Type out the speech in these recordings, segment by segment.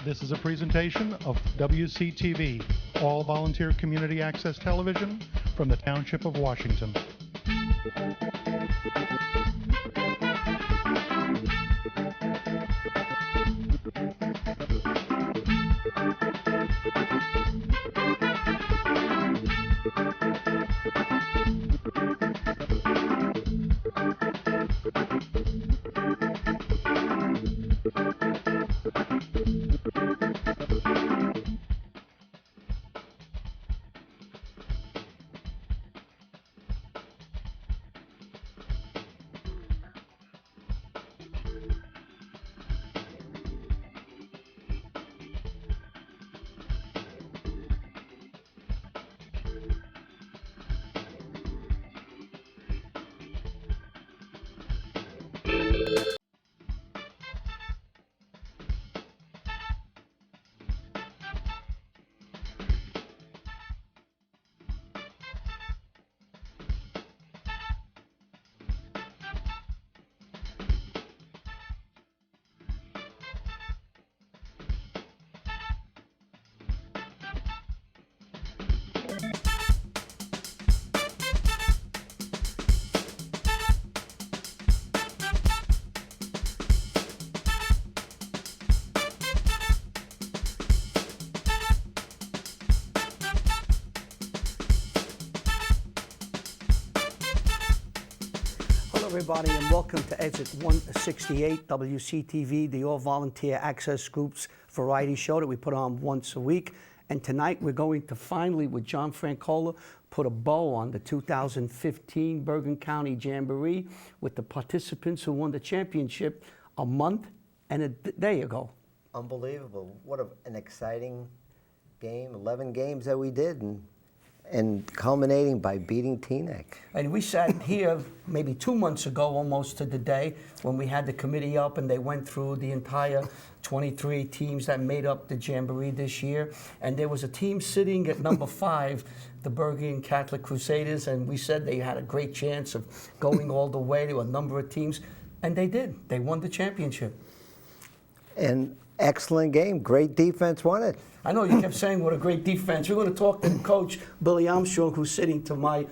This is a presentation of WCTV, all volunteer community access television from the Township of Washington. Everybody, and welcome to Exit 168 WCTV, the all-volunteer access groups variety show that we put on once a week. And tonight we're going to finally, with John Francola, put a bow on the 2015 Bergen County Jamboree with the participants who won the championship a month and a day ago. Unbelievable. What an exciting game, 11 games that we did. And culminating by beating Teaneck. And we sat here maybe 2 months ago, almost to the day, when we had the committee up and they went through the entire 23 teams that made up the Jamboree this year. And there was a team sitting at number 5, the Bergen Catholic Crusaders, and we said they had a great chance of going all the way to a number of teams. And they did. They won the championship. And excellent game. Great defense won it. I know you kept saying what a great defense. We're going to talk to Coach Billy Armstrong, who's sitting to my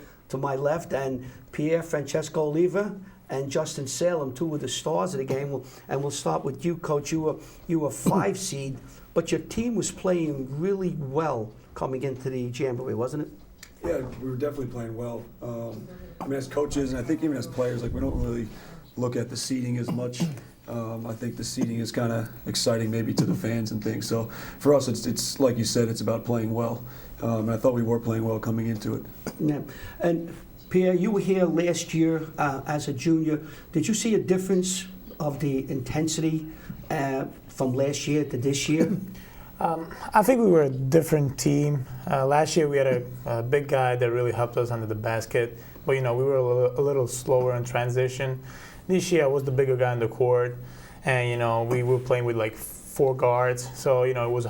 left, and Pierre Francesco Oliva and Justin Salem, 2 of the stars of the game. And we'll start with you, Coach. You were 5 seed, but your team was playing really well coming into the Jamboree, wasn't it? Yeah, we were definitely playing well. I mean, as coaches, and I think even as players, like we don't really look at the seeding as much. I think the seeding is kind of exciting maybe to the fans and things. So for us, it's like you said, it's about playing well. And I thought we were playing well coming into it. Yeah. And Pierre, you were here last year as a junior. Did you see a difference of the intensity from last year to this year? I think we were a different team. Last year we had a big guy that really helped us under the basket, but we were a little slower in transition. This year I was the bigger guy on the court, and we were playing with like 4 guards, so it was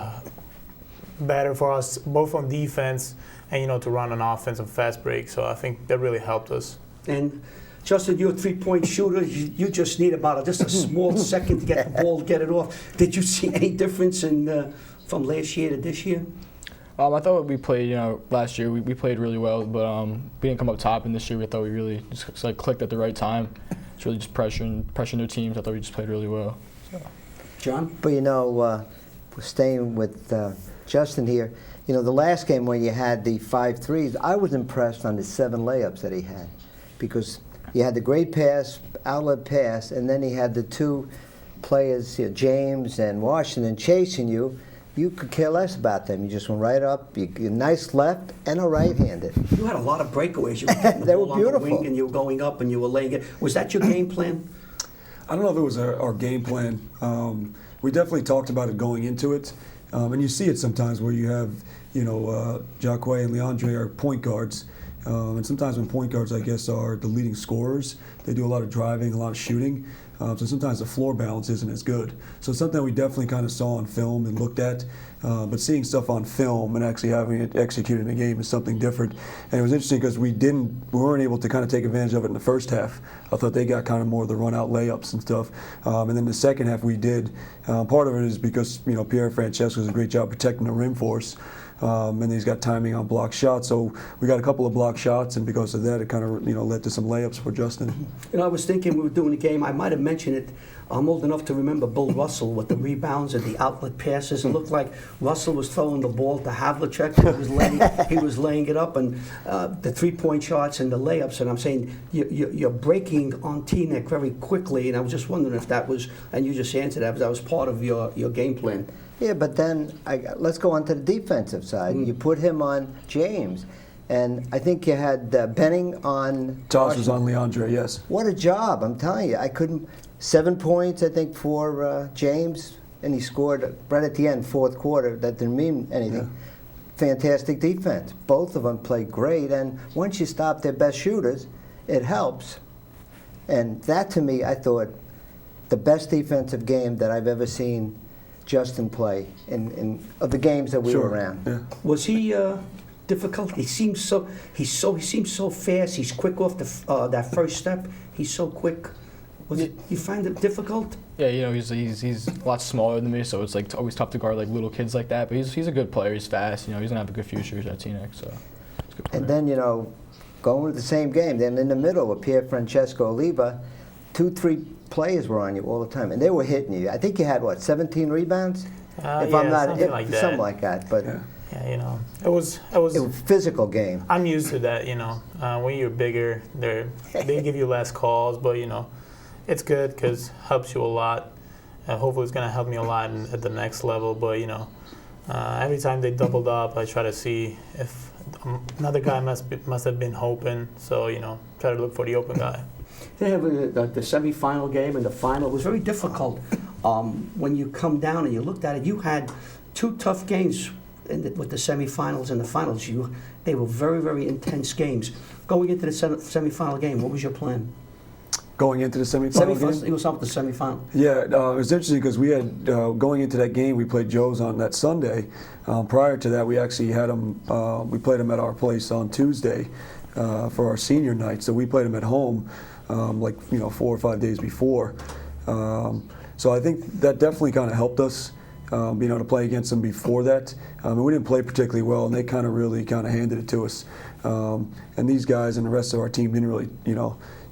better for us both on defense and to run on offense and fast break. So I think that really helped us. And Justin, you're a 3-point shooter. You just need about just a small second to get the ball, get it off. Did you see any difference from last year to this year? I thought we played, last year we played really well, but we didn't come up top, and this year we thought we really just clicked at the right time. It's really just pressuring their teams. I thought we just played really well. So. John? But we're staying with Justin here. The last game when you had the 5 threes, I was impressed on the 7 layups that he had, because you had the great pass, outlet pass, and then he had the 2 players, James and Washington, chasing you. You could care less about them. You just went right up. You nice left and a right-handed. You had a lot of breakaways. You were getting the They were ball on the beautiful. wing and you were going up and you were laying it. Was that your game plan? I don't know if it was our game plan. We definitely talked about it going into it. And you see it sometimes where you have, Jacque and Leandre are point guards. And sometimes when point guards, I guess, are the leading scorers, they do a lot of driving, a lot of shooting. So sometimes the floor balance isn't as good. So it's something we definitely kind of saw on film and looked at. But seeing stuff on film and actually having it executed in a game is something different. And it was interesting because we weren't able to kind of take advantage of it in the first half. I thought they got kind of more of the run-out layups and stuff. And then the second half we did. Part of it is because Pierre Francesco does a great job protecting the rim for us. And he's got timing on block shots, so we got a couple of block shots, and because of that, it kind of led to some layups for Justin. I was thinking we were doing the game. I might have mentioned it. I'm old enough to remember Bill Russell with the rebounds and the outlet passes. It looked like Russell was throwing the ball to Havlicek. He was laying it up, and the three-point shots and the layups. And I'm saying you're breaking on T-neck very quickly. And I was just wondering if that was, and you just answered that, that was part of your game plan. Yeah, but then let's go on to the defensive side. You put him on James, and I think you had Benning on. Toss was on Leandre, yes. What a job! I'm telling you, I couldn't. 7 points, I think, for James, and he scored right at the end, fourth quarter. That didn't mean anything. Yeah. Fantastic defense. Both of them played great, and once you stop their best shooters, it helps. And that, to me, I thought, the best defensive game that I've ever seen Justin play in of the games that we were around. Yeah. Was he difficult? He seems so fast. He's quick off that first step. He's so quick. You find it difficult? Yeah, he's a lot smaller than me, so it's like always tough to guard like little kids like that. But he's a good player. He's fast. He's gonna have a good future at Teaneck. So. He's a good player. And then going with the same game. Then in the middle with Pierre Francesco Oliva, 2-3 players were on you all the time, and they were hitting you. I think you had 17 rebounds, something like that. Something like that. But yeah, it was a physical game. I'm used to that. When you're bigger, they give you less calls, but it's good because it helps you a lot. Hopefully, it's gonna help me a lot at the next level. But every time they doubled up, I try to see if another guy must have been hoping. So try to look for the open guy. They have the semifinal game and the final. It was very difficult. When you come down and you looked at it, you had 2 tough games with the semifinals and the finals. They were very, very intense games. Going into the semifinal game, what was your plan? Going into the semifinal game? It was up to the semifinal. Yeah, it was interesting because we had, going into that game, we played Joe's on that Sunday. Prior to that, we actually had them, we played them at our place on Tuesday for our senior night. So we played them at home 4 or 5 days before. So I think that definitely kind of helped us, to play against them before that. We didn't play particularly well, and they really handed it to us. And these guys and the rest of our team didn't really,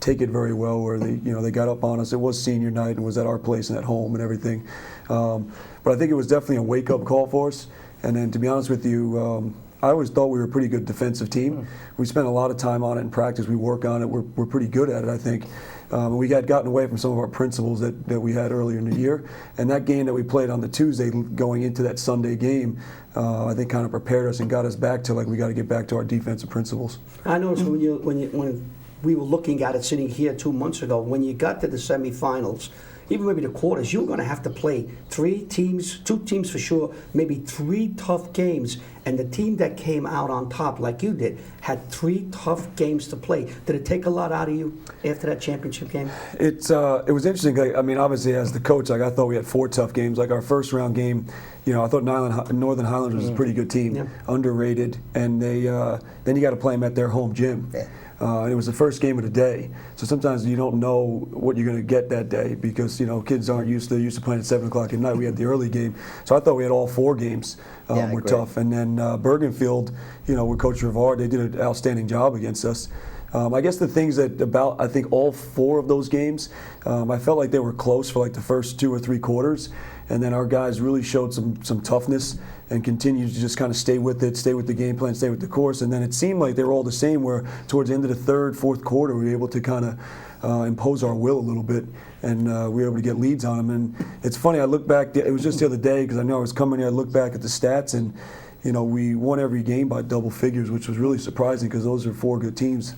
take it very well, where they got up on us. It was senior night and was at our place and at home and everything. But I think it was definitely a wake-up call for us. And then, to be honest with you, I always thought we were a pretty good defensive team. We spent a lot of time on it in practice. We work on it. We're pretty good at it, I think. We had gotten away from some of our principles that we had earlier in the year. And that game that we played on the Tuesday going into that Sunday game, I think kind of prepared us and got us back to we got to get back to our defensive principles. I noticed when we were looking at it sitting here 2 months ago, when you got to the semifinals, even maybe the quarters, you were going to have to play 2 teams for sure, maybe 3 tough games. And the team that came out on top, like you did, had 3 tough games to play. Did it take a lot out of you after that championship game? It was interesting. Obviously, as the coach, I thought we had 4 tough games. Our first round game, I thought Northern Highlanders was a pretty good team, underrated, and then you got to play them at their home gym. Yeah. And it was the first game of the day, so sometimes you don't know what you're going to get that day because kids aren't used to playing at 7 o'clock at night. We had the early game, so I thought we had all 4 games were tough. And then Bergen, with Coach Rivard, they did an outstanding job against us. I guess the things I think all 4 of those games, I felt like they were close for the first 2 or 3 quarters, and then our guys really showed some toughness and continued to just kind of stay with the game plan, stay with the course. And then it seemed like they were all the same, where towards the end of the 3rd, 4th quarter, we were able to kind of impose our will a little bit, and we were able to get leads on them. And it's funny, I look back, it was just the other day, because I know I was coming here, I looked back at the stats, and we won every game by double figures, which was really surprising because those are 4 good teams.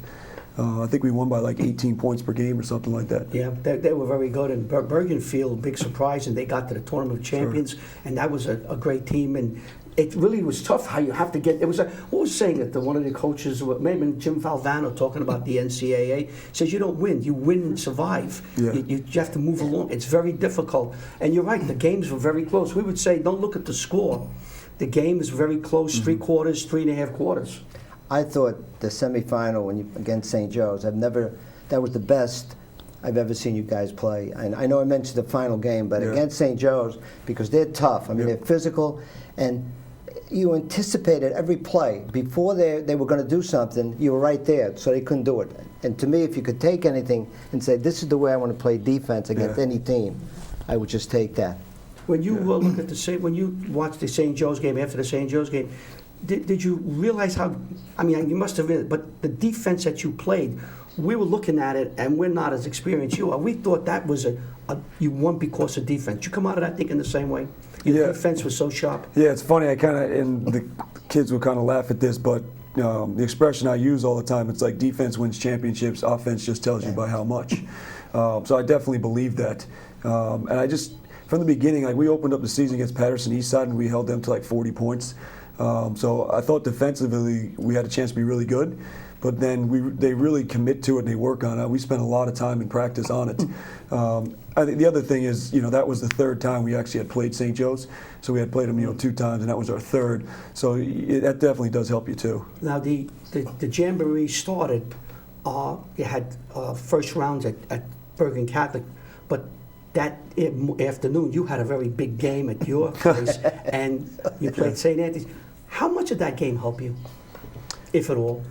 I think we won by 18 points per game or something like that. Yeah, they were very good. And Bergen Field, big surprise, and they got to the Tournament of Champions, and that was a great team. And it really was tough how you have to get. It was like, what was saying that one of the coaches, maybe Jim Valvano, talking about the NCAA, says you don't win, you win and survive. Yeah. You have to move along. It's very difficult. And you're right, the games were very close. We would say, don't look at the score. The game is very close, 3 quarters, 3.5 quarters. I thought the semifinal against St. Joe's, that was the best I've ever seen you guys play. And I know I mentioned the final game, but against St. Joe's, because they're tough. I mean, they're physical, and you anticipated every play. Before they were going to do something, you were right there, so they couldn't do it. And to me, if you could take anything and say, this is the way I want to play defense against any team, I would just take that. When you look at when you watched the St. Joe's game, after the St. Joe's game, did you realize how, I mean, you must have been, but the defense that you played, we were looking at it, and we're not as experienced you are. We thought that was you won because of defense. You come out of that thinking the same way? Your defense was so sharp. Yeah, it's funny. And the kids would kind of laugh at this, but the expression I use all the time, it's like defense wins championships, offense just tells you by how much. So I definitely believe that. And I just, from the beginning, like we opened up the season against Patterson Eastside, and we held them to like 40 points. So I thought defensively we had a chance to be really good. But then they really commit to it and they work on it. We spent a lot of time in practice on it. I think the other thing is, that was the third time we actually had played St. Joe's. So we had played them, 2 times, and that was our third. So that definitely does help you too. Now the Jamboree started. You had first rounds at Bergen Catholic, but that afternoon you had a very big game at your place, and you played St. Anthony's. How much did that game help you, if at all?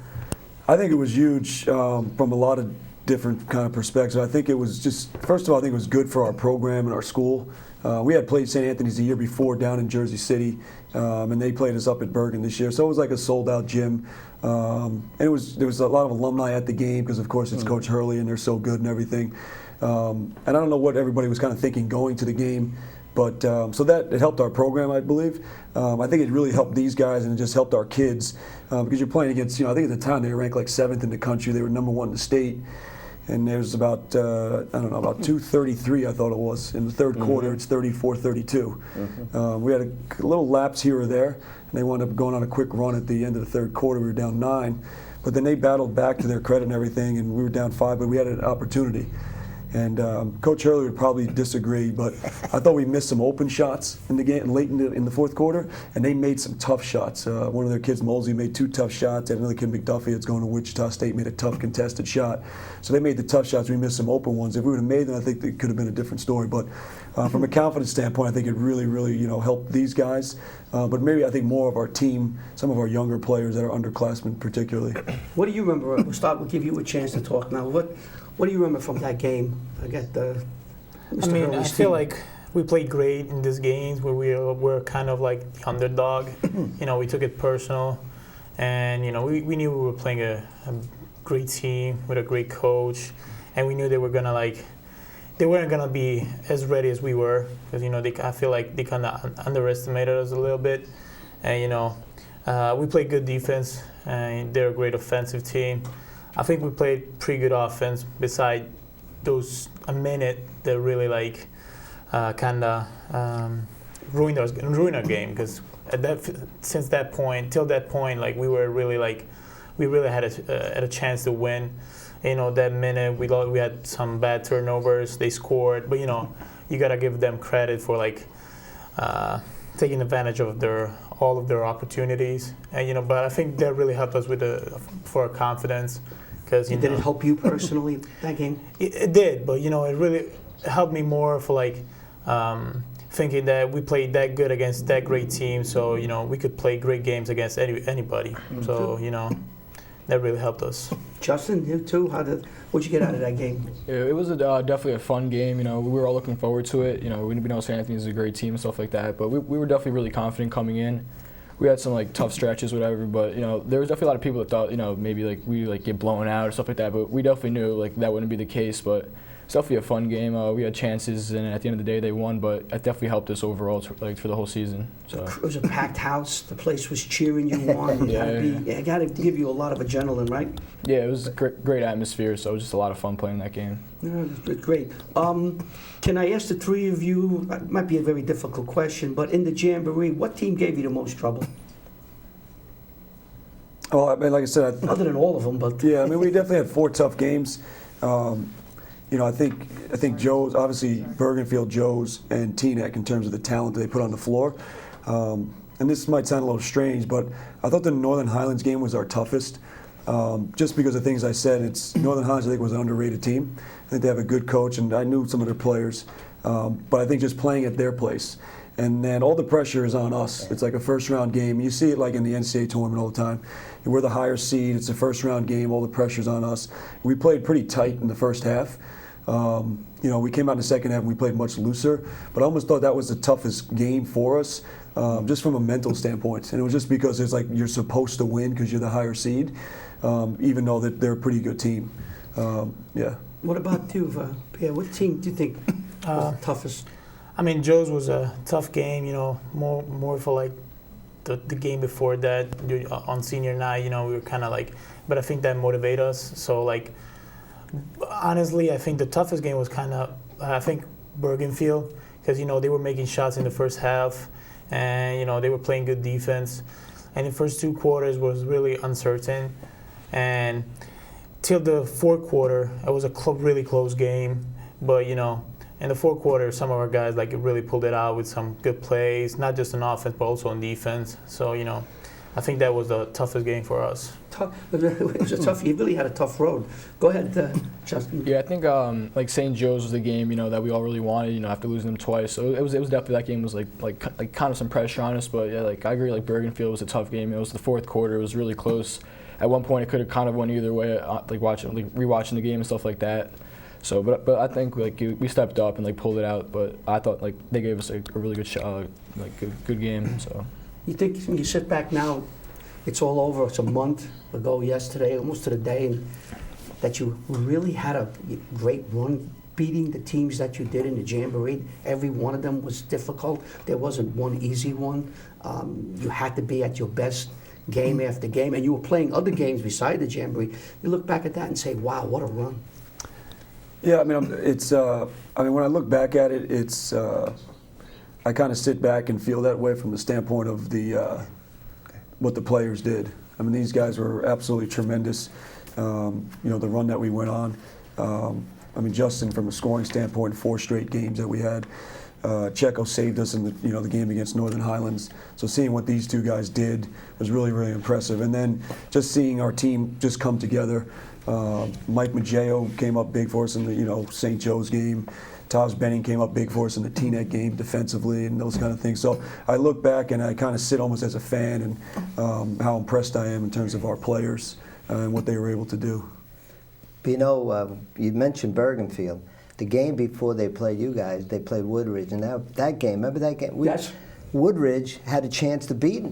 I think it was huge from a lot of different kind of perspectives. I think it was just, first of all, I think it was good for our program and our school. We had played St. Anthony's the year before down in Jersey City, and they played us up at Bergen this year. So it was like a sold-out gym. And there was a lot of alumni at the game because, of course, it's Coach Hurley and they're so good and everything. And I don't know what everybody was kind of thinking going to the game. But so that it helped our program, I believe. I think it really helped these guys, and it just helped our kids because you're playing against. I think at the time they were ranked like 7th in the country. They were number 1 in the state, and there's about about 233, I thought it was in the third quarter. It's 34-32. We had a little lapse here or there, and they wound up going on a quick run at the end of the third quarter. We were down 9, but then they battled back to their credit and everything, and we were down 5, but we had an opportunity. And Coach Hurley would probably disagree, but I thought we missed some open shots in the game late in the fourth quarter, and they made some tough shots. One of their kids, Molsey, made 2 tough shots, and another kid, McDuffie, that's going to Wichita State, made a tough contested shot. So they made the tough shots. We missed some open ones. If we would have made them, I think it could have been a different story. But from a confidence standpoint, I think it really, really helped these guys. But maybe I think more of our team, some of our younger players that are underclassmen particularly. What do you remember? We'll give you a chance to talk now. What do you remember from that game? I feel like we played great in these games where we were kind of like the underdog. We took it personal, and we knew we were playing a great team with a great coach, and we knew they weren't gonna be as ready as we were because I feel like they kind of underestimated us a little bit, and we played good defense, and they're a great offensive team. I think we played pretty good offense beside a minute that really ruined our game because till that point we were really we really had a chance to win. That minute we had some bad turnovers. They scored, but you gotta give them credit for taking advantage of all of their opportunities. And but I think that really helped us for our confidence. Did it help you personally, that game? It did, but it really helped me more for thinking that we played that good against that great team, so we could play great games against anybody. So that really helped us. Justin, you too. What'd you get out of that game? It was definitely a fun game. We were all looking forward to it. We know St. Anthony's is a great team and stuff like that, but we were definitely really confident coming in. We had some tough stretches, whatever, but there was definitely a lot of people that thought maybe we get blown out or stuff like that. But we definitely knew that wouldn't be the case. But it's definitely a fun game. We had chances, and at the end of the day, they won. But it definitely helped us overall, for the whole season. So It was a packed house. The place was cheering you on. It got to give you a lot of adrenaline, right? yeah, it was a great atmosphere. So it was just a lot of fun playing that game. Yeah, that's great. Can I ask the three of you? It might be a very difficult question, but in the Jamboree, what team gave you the most trouble? Well, I mean, like I said, Other than all of them, but yeah, I mean, we definitely had 4 tough games. I think Joe's, obviously Bergenfield, Joe's, and Teaneck in terms of the talent that they put on the floor. And this might sound a little strange, but I thought the Northern Highlands game was our toughest. Just because of things I said, Northern Highlands, I think, was an underrated team. I think they have a good coach, and I knew some of their players. But I think just playing at their place. And then all the pressure is on us. It's like a first-round game. You see it like in the NCAA tournament all the time. We're the higher seed. It's a first-round game. All the pressure's on us. We played pretty tight in the first half. We came out in the second half and we played much looser. But I almost thought that was the toughest game for us, just from a mental standpoint. And it was just because it's like you're supposed to win because you're the higher seed, even though that they're a pretty good team. Yeah. what about you, Pierre? What team do you think was the toughest? I mean, Joe's was a tough game, more for like the game before that on senior night, we were kind of like, but I think that motivated us. So like, honestly, I think the toughest game was I think Bergenfield, because, they were making shots in the first half and, they were playing good defense. And the first 2 quarters was really uncertain. And till the fourth quarter, it was a really close game. But, in the fourth quarter, some of our guys really pulled it out with some good plays, not just on offense, but also on defense. So, I think that was the toughest game for us. It was a tough. You really had a tough road. Go ahead, Justin. Yeah, I think St. Joe's was the game that we all really wanted. After losing them twice, so it was definitely, that game was like kind of some pressure on us. But yeah, I agree. Bergenfield was a tough game. It was the fourth quarter. It was really close. At one point, it could have kind of went either way. Rewatching the game and stuff like that. So, but I think we stepped up and pulled it out. But I thought they gave us a really good shot, good game. So. You think when you sit back now, it's all over. It's a month ago yesterday, almost to the day, and that you really had a great run beating the teams that you did in the Jamboree. Every one of them was difficult. There wasn't one easy one. You had to be at your best game after game, and you were playing other games beside the Jamboree. You look back at that and say, wow, what a run. Yeah, I mean, when I look back at it, I kind of sit back and feel that way from the standpoint of what the players did. I mean, these guys were absolutely tremendous. The run that we went on. Justin, from a scoring standpoint, 4 straight games that we had. Checo saved us in the game against Northern Highlands. So seeing what these 2 guys did was really, really impressive. And then just seeing our team just come together. Mike Maggio came up big for us in the St. Joe's game. Taj Benning came up big for us in the Teaneck game defensively and those kind of things. So I look back and I kind of sit almost as a fan and how impressed I am in terms of our players and what they were able to do. You mentioned Bergenfield. The game before they played you guys, they played Woodridge. And that game, remember that game? Yes. Woodridge had a chance to beat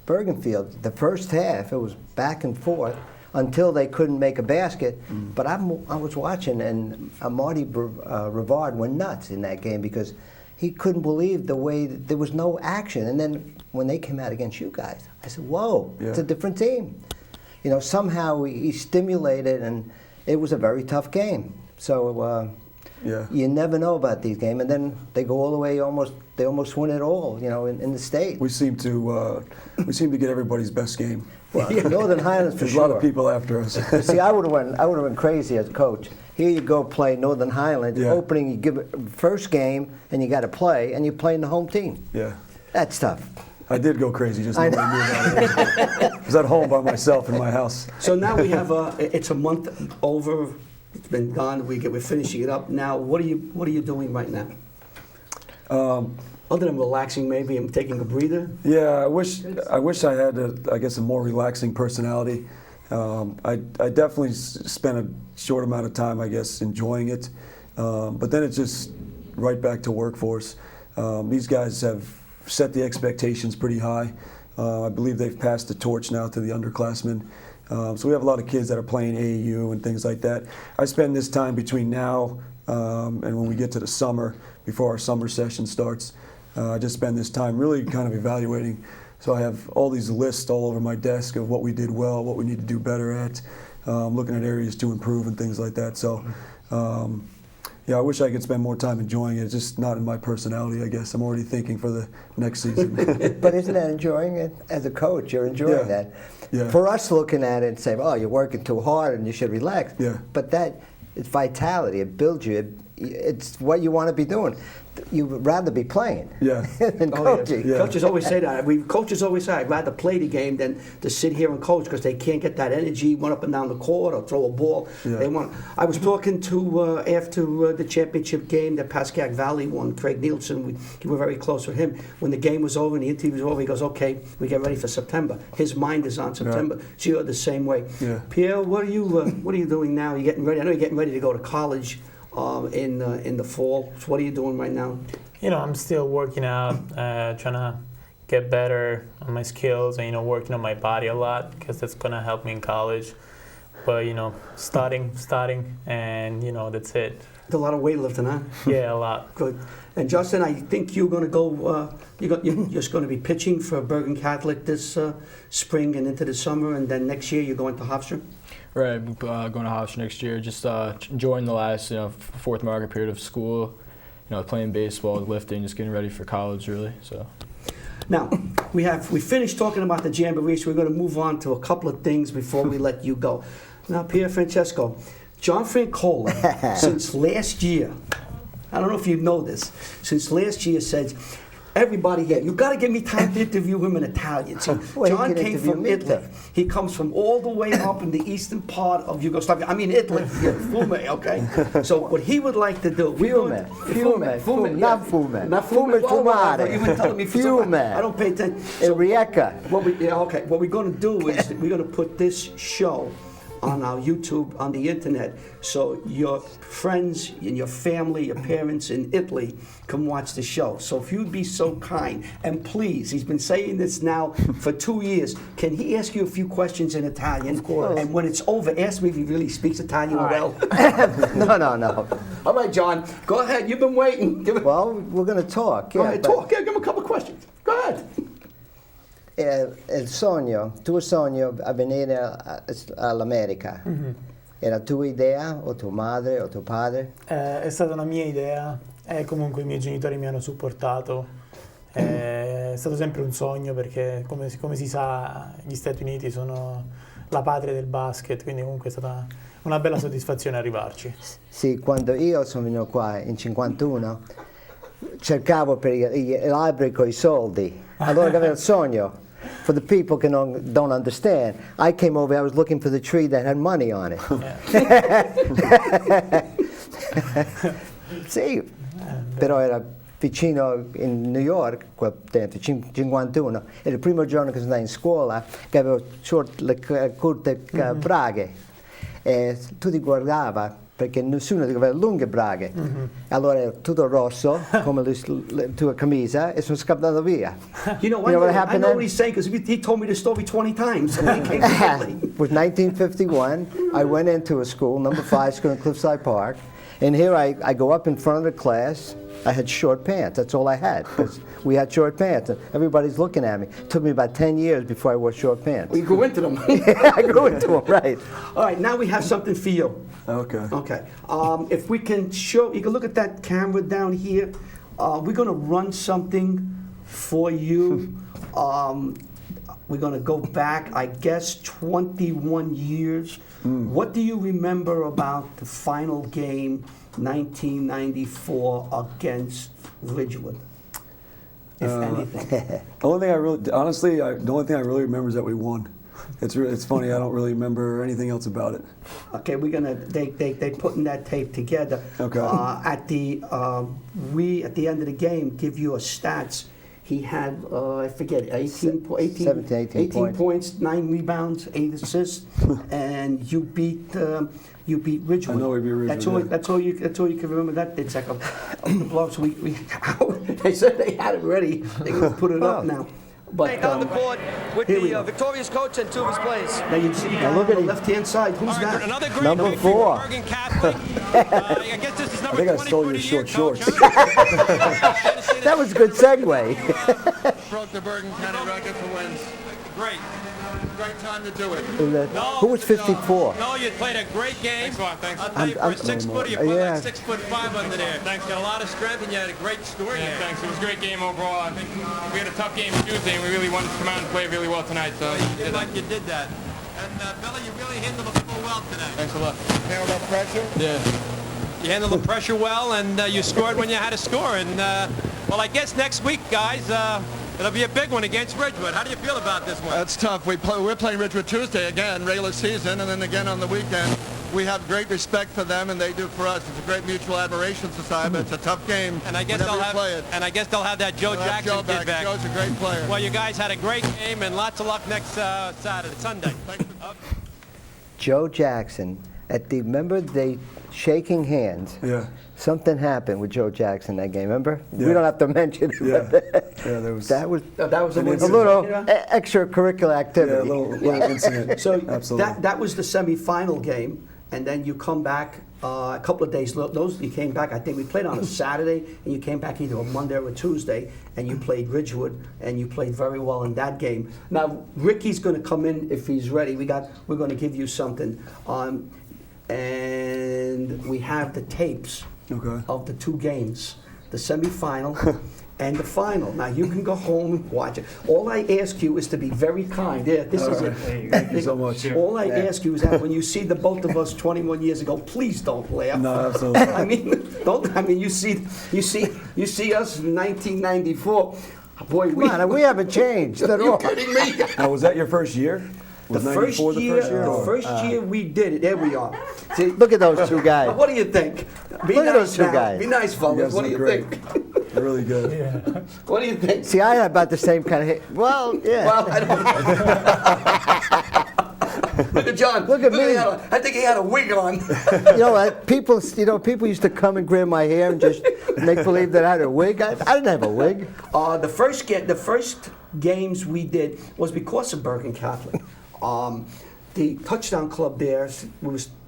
Bergenfield. The first half, it was back and forth until they couldn't make a basket. But I was watching, and Marty Rivard went nuts in that game because he couldn't believe the way that there was no action. And then when they came out against you guys, I said, whoa, it's a different team. Somehow he stimulated, and it was a very tough game. So you never know about these games. And then they go all the way, they almost win it all, in the state. We seem to get everybody's best game. Well, Northern Highlands for There's sure. a lot of people after us. See, I would have went crazy as a coach. Here you go play Northern Highlands, opening, you give it first game, and you got to play, and you're playing the home team. Yeah. That's tough. I did go crazy, just nobody knew about it. I was at home by myself in my house. So now we have it's a month over. It's been done. We're finishing it up now. What are you doing right now? Other than relaxing, maybe I'm taking a breather. Yeah, I wish I had a more relaxing personality. I definitely spent a short amount of time, enjoying it. But then it's just right back to workforce. These guys have set the expectations pretty high. I believe they've passed the torch now to the underclassmen. So we have a lot of kids that are playing AAU and things like that. I spend this time between now And when we get to the summer, before our summer session starts, I just spend this time really kind of evaluating. So I have all these lists all over my desk of what we did well, what we need to do better at, looking at areas to improve and things like that. So, yeah, I wish I could spend more time enjoying it. It's just not in my personality, I guess. I'm already thinking for the next season. But isn't that enjoying it? As a coach, you're enjoying that. Yeah. For us looking at it and saying, oh, you're working too hard and you should relax. Yeah. But that, it's vitality. It builds you. It's what you want to be doing. You would rather be playing Yeah. than Oh, coaching. yeah. Coaches always say that. Coaches always say, I'd rather play the game than to sit here and coach because they can't get that energy, run up and down the court or throw a ball. Yeah. They want. I was talking to after the championship game that Pascagoula Valley won. Craig Nielsen, we were very close with him. When the game was over and the interview was over, he goes, "Okay, we get ready for September." His mind is on September. Yeah. So you're the same way. Yeah. Pierre, what are you doing now? You're getting ready. I know you're getting ready to go to college in the fall. So what are you doing right now? You know, I'm still working out, trying to get better on my skills and, you know, working on my body a lot because that's going to help me in college. But, you know, starting, and, you know, that's it. It's a lot of weightlifting, huh? Yeah, a lot. Good. And Justin, I think you're going to go, you're just going to be pitching for Bergen Catholic this spring and into the summer, and then next year you're going to Hofstra? Right, going to Hofstra next year. Just enjoying the last, you know, fourth market period of school. You know, playing baseball, lifting, just getting ready for college, really. So. Now, we finished talking about the Jamboree, so we're going to move on to a couple of things before we let you go. Now, Pier Francesco, John Francola, since last year, I don't know if you know this, since last year said, everybody here, you've got to give me time to interview him in Italian. So Well, he John can came interview from me, Italy. then. He comes from all the way up in the eastern part of Yugoslavia. I mean Italy, Fume, okay? So what he would like to do... Fume, yeah. not fume. Not fume. Fume, fumare. You've been telling me for so long. Fume. I don't pay attention. Rijeka. What we're going to do is we're going to put this show on our YouTube, on the internet, so your friends and your family, your parents in Italy can watch the show. So if you'd be so kind, and please, he's been saying this now for 2 years, can he ask you a few questions in Italian? Of course. And when it's over, ask me if he really speaks Italian well. No. All right, John, go ahead. You've been waiting. Well, we're going to talk. Go ahead, talk. Yeah, give him a couple of questions. Go ahead. Il tuo sogno a venire all'America, era tua idea o tua madre o tuo padre? È stata una mia idea e comunque i miei genitori mi hanno supportato. È stato sempre un sogno perché, come si sa, gli Stati Uniti sono la patria del basket, quindi comunque è stata una bella soddisfazione arrivarci. Sì, quando io sono venuto qua in 51, cercavo per gli alberi con i soldi. Allora avevo il sogno. For the people who don't understand, I came over, I was looking for the tree that had money on it. Sì, però era vicino in New York, quel tempo, 51, era il primo giorno che sono andato in scuola, che avevo le corte braghe, e tutti guardavano, perché nessuno aveva lunghe braghe. Allora era tutto rosso, come la tua camisa, e sono scappato via. You know, what I happened know then? what he's saying because he told me the story 20 times. So when he came to Italy. It was 1951. I went into a school, number 5 school in Cliffside Park, and here I go up in front of the class. I had short pants. That's all I had, because we had short pants. And everybody's looking at me. It took me about 10 years before I wore short pants. We grew into them. I grew into them, right. All right, now we have something for you. Okay. Okay. If we can show, you can look at that camera down here. We're going to run something for you. We're going to go back, I guess, 21 years. What do you remember about the final game, 1994, against Ridgewood, if anything? The only thing I really remember is that we won. It's funny, I don't really remember anything else about it. Okay, we're gonna they putting that tape together. Okay. At the end of the game give you a stats. He had I forget 18 points, 9 rebounds, 8 assists, and you beat Ridgewood. I know we beat Ridgewood. That's all you can remember. That it's like a blow. So we they said they had it ready. They're gonna put it up now. But down the court with here we the go. victorious coach and two of his players. Now you see the guy look on at the him. left-hand side. Who's that? Another great Number victory for 4. Bergen Catholic. I guess this is number I think I 20 stole for your the short year, Coach, shorts. huh? That was a good segue. Broke the Bergen County record for wins. Great. Great time to do it. Who was 54? No, you played a great game. Thanks a lot, thanks. I'll tell you, for a 6-footer, you put yeah. like 6'5" under there. Thanks. Got a lot of strength, and you had a great story. Yeah, thanks. It was a great game overall. I think we had a tough game Tuesday, and we really wanted to come out and play really well tonight. So You did like you did that. And Billy, you really handled the football well today. thanks a lot. Handled up pressure. Yeah. You handled the pressure well, and you scored when you had to score. And well, I guess next week, guys, it'll be a big one against Ridgewood. How do you feel about this one? That's tough. We're playing Ridgewood Tuesday again, regular season, and then again on the weekend. We have great respect for them, and they do for us. It's a great mutual admiration society, but it's a tough game. And I guess whenever they'll you play it. have that Joe We'll have Jackson Joe kid back. Joe's a great player. Well, you guys had a great game, and lots of luck next Sunday. Joe Jackson, remember they shaking hands. Yeah. Something happened with Joe Jackson that game, remember? Yeah. We don't have to mention it. Yeah. but Yeah, there was. that was That was a the little extracurricular Yeah, activity. a little incident. So Absolutely. that was the semifinal game, and then you come back a couple of days. You came back. I think we played on a Saturday, and you came back either a Monday or a Tuesday, and you played Ridgewood, and you played very well in that game. Now Ricky's going to come in if he's ready. We're going to give you something, and we have the tapes of the two games, the semifinal. And the final. Now you can go home and watch it. All I ask you is to be very kind. Yeah, this is it. Thank you so much. All I ask you is that when you see the both of us 21 years ago, please don't laugh. No, absolutely. I mean, you see us in 1994. Boy, Come on, we haven't changed at Are you all. kidding me? Now, was that your first year? The Was first 94 year, the first year? the or- first year we did it. There we are. See, Look at those two guys. what do you think? Be Look at nice those two now. guys. Be nice, You fellas. guys What do look you great. think? Really good. What do you think? See, I had about the same kind of hit. Well, yeah. Well, I don't. Look at John. Look at me. I think he had a wig on. You know what? People used to come and grab my hair and just make believe that I had a wig. I didn't have a wig. The first games we did was because of Bergen Catholic. The touchdown club there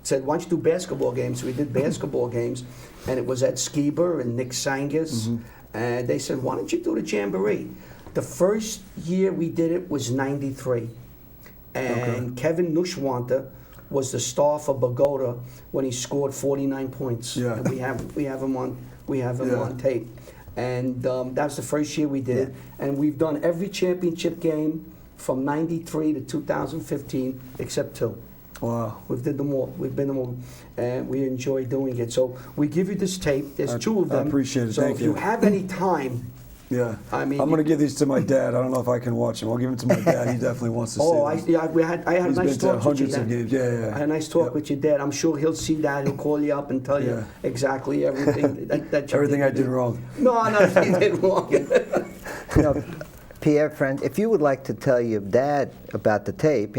said, "Why don't you do basketball games?" So we did basketball games, and it was Ed Skeeber and Nick Sangus, and they said, "Why don't you do the jamboree?" The first year we did it was '93, and Kevin Nushwanta was the star for Bogota when he scored 49 points. Yeah. And we have him on tape, and that was the first year we did it, and we've done every championship game from '93 to 2015 except 2. Wow. We've did them all. We've been them all, and we enjoy doing it. So we give you this tape. There's 2 of I them. appreciate it. So Thank if you you. have any time, Yeah. I mean, I'm going to give these to my dad. I don't know if I can watch them. I'll give them to my dad. He definitely wants to see them. I had a He's nice been to talk with hundreds your of dad. games. Yeah. I had a nice talk Yep. with your dad. I'm sure he'll see that. He'll call you up and tell you Yeah. exactly everything that you Everything I did wrong. No, you did wrong. You know, Pierre, friend, if you would like to tell your dad about the tape,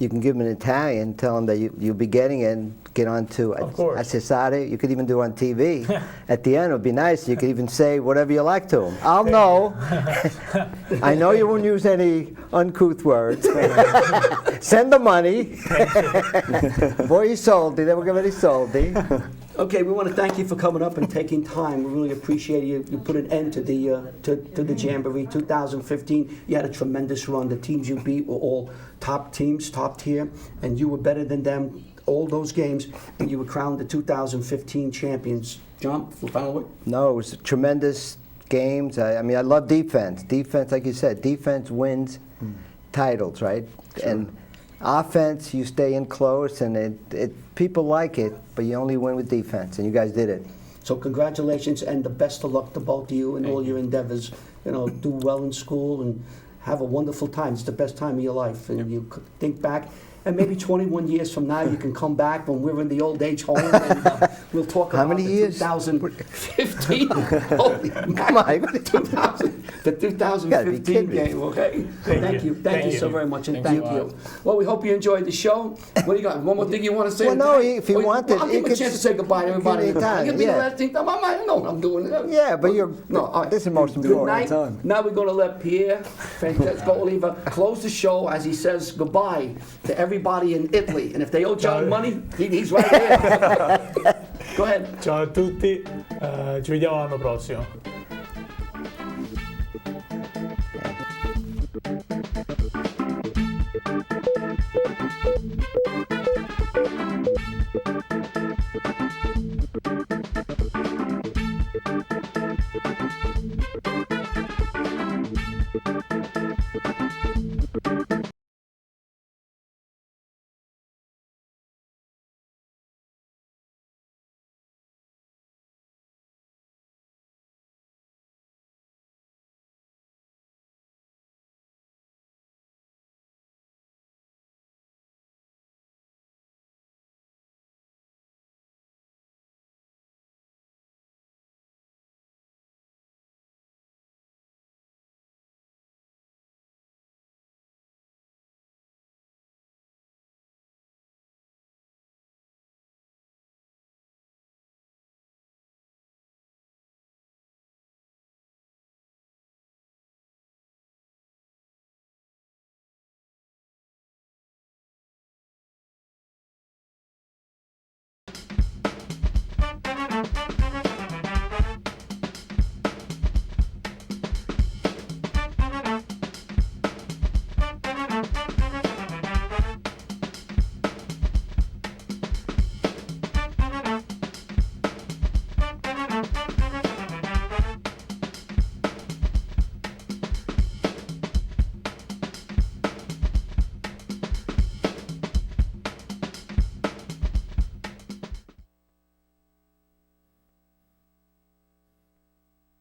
you can give him in Italian, tell him that you'll be getting it, and get on to Of course. Cesare. You could even do it on TV. At the end, it would be nice. You could even say whatever you like to him. I'll know. I know you won't use any uncouth words. Send the money. Voi soldi, devo avere i soldi. Okay, we want to thank you for coming up and taking time. We really appreciate you. You put an end to the Jamboree 2015. You had a tremendous run. The teams you beat were all top teams, top tier, and you were better than them all those games, and you were crowned the 2015 champions. John, final word? No, it was tremendous games. I mean, I love defense. Defense, like you said, defense wins titles, right? Sure. And offense, you stay in close, and people like it, but you only win with defense, and you guys did it. So congratulations and the best of luck to both of you in all your endeavors. Do well in school and have a wonderful time. It's the best time of your life. And you think back, And maybe 21 years from now, you can come back when we're in the old age home, and we'll talk How about many the years? 2015. Holy Come on. the gotta be 2015 kidding me. game. Okay. Thank you. Thank you so very much, and Thanks a thank lot. you. Well, we hope you enjoyed the show. What do you got? One more thing you want to say? Well, no, today? if you Well, want it, I'll give you him a could chance to say goodbye to everybody. give me time, Give me the yeah. last thing. I know I'm doing it. Yeah, but you're. No, all right. This is the most Good important. night. Now we're going to let Pierre Francesco Oliva close the show as he says goodbye to everybody in Italy. And if they owe John money, he's right there. Go ahead. Ciao a tutti, ci vediamo l'anno prossimo.